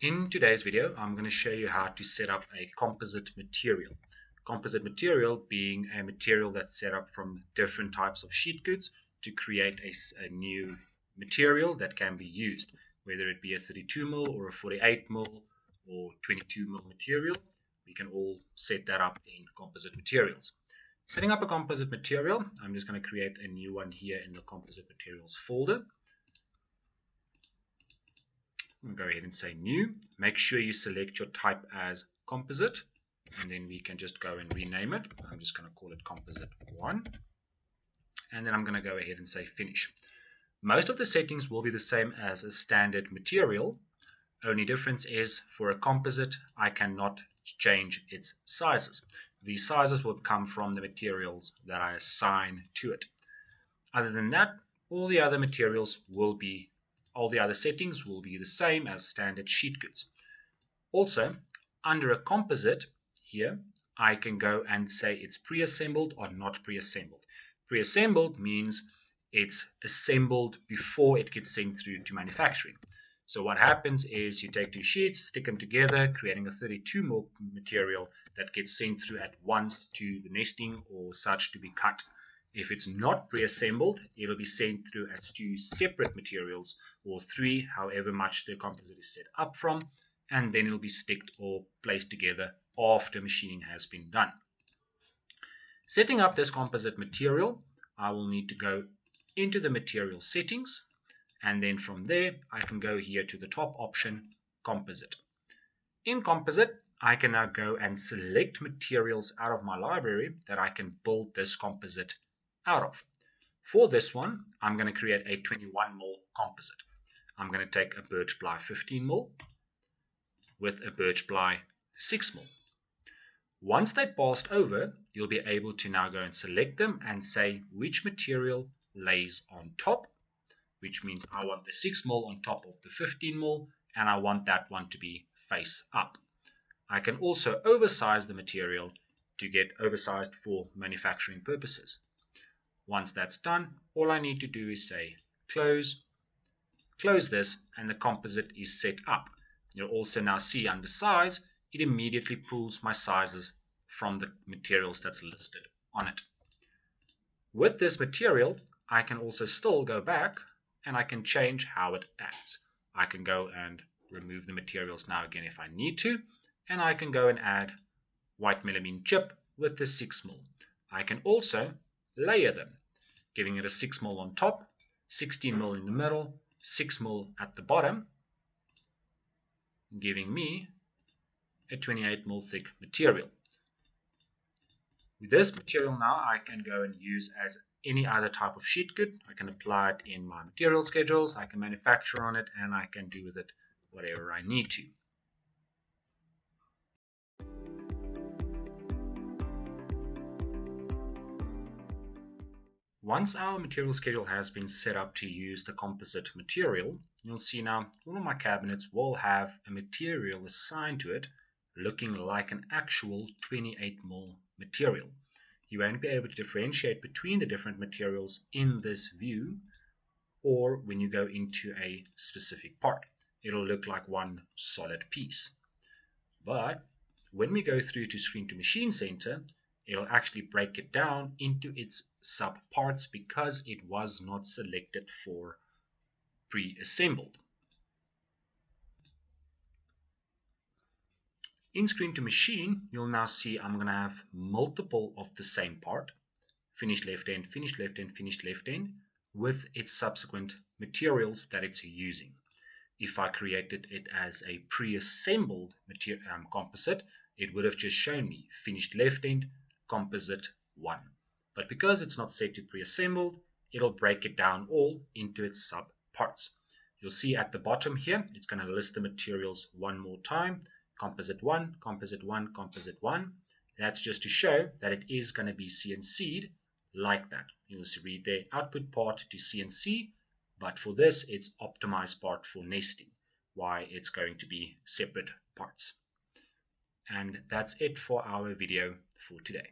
In today's video, I'm going to show you how to set up a composite material. Composite material being a material that's set up from different types of sheet goods to create a new material that can be used, whether it be a 32mm or a 48mm or 22mm material. We can all set that up in composite materials. Setting up a composite material, I'm just going to create a new one here in the composite materials folder. Go ahead and say new. Make sure you select your type as composite, and then we can just go and rename it. I'm just going to call it composite 1, and then I'm going to go ahead and say finish. Most of the settings will be the same as a standard material. Only difference is for a composite I cannot change its sizes. These sizes will come from the materials that I assign to it. Other than that, all the other settings will be the same as standard sheet goods. Also, under a composite here, I can go and say it's pre-assembled or not pre-assembled. Pre-assembled means it's assembled before it gets sent through to manufacturing. So what happens is you take two sheets, stick them together, creating a 32mm material that gets sent through at once to the nesting or such to be cut. If it's not pre-assembled, it'll be sent through as two separate materials or three, however much the composite is set up from, and then it'll be sticked or placed together after machining has been done. Setting up this composite material, I will need to go into the material settings, and then from there I can go here to the top option, composite. In composite, I can now go and select materials out of my library that I can build this composite out of. For this one, I'm going to create a 21mm composite. I'm going to take a birch ply 15mm with a birch ply 6mm. Once they passed over, you'll be able to now go and select them and say which material lays on top, which means I want the 6mm on top of the 15mm, and I want that one to be face up. I can also oversize the material to get oversized for manufacturing purposes. Once that's done, all I need to do is say close this, and the composite is set up. You'll also now see under size, it immediately pulls my sizes from the materials that's listed on it. With this material, I can also still go back and I can change how it acts. I can go and remove the materials now again if I need to, and I can go and add white melamine chip with the 6mm. I can also layer them, giving it a 6mm on top, 16mm in the middle, 6mm at the bottom, giving me a 28mm thick material. With this material now, I can go and use as any other type of sheet good. I can apply it in my material schedules, I can manufacture on it, and I can do with it whatever I need to. Once our material schedule has been set up to use the composite material, you'll see now all of my cabinets will have a material assigned to it looking like an actual 28mm material. You won't be able to differentiate between the different materials in this view or when you go into a specific part. It'll look like one solid piece. But when we go through to Screen to Machine Center, it'll actually break it down into its sub parts because it was not selected for pre-assembled. In Screen to Machine, you'll now see I'm going to have multiple of the same part, finished left end, finished left end, finished left end, with its subsequent materials that it's using. If I created it as a pre-assembled composite, it would have just shown me finished left end, composite 1. But because it's not set to pre-assembled, it'll break it down all into its sub parts. You'll see at the bottom here, it's going to list the materials one more time. Composite 1, composite 1, composite 1. That's just to show that it is going to be CNC'd like that. You'll read the output part to CNC, but for this, it's optimized part for nesting, why it's going to be separate parts. And that's it for our video for today.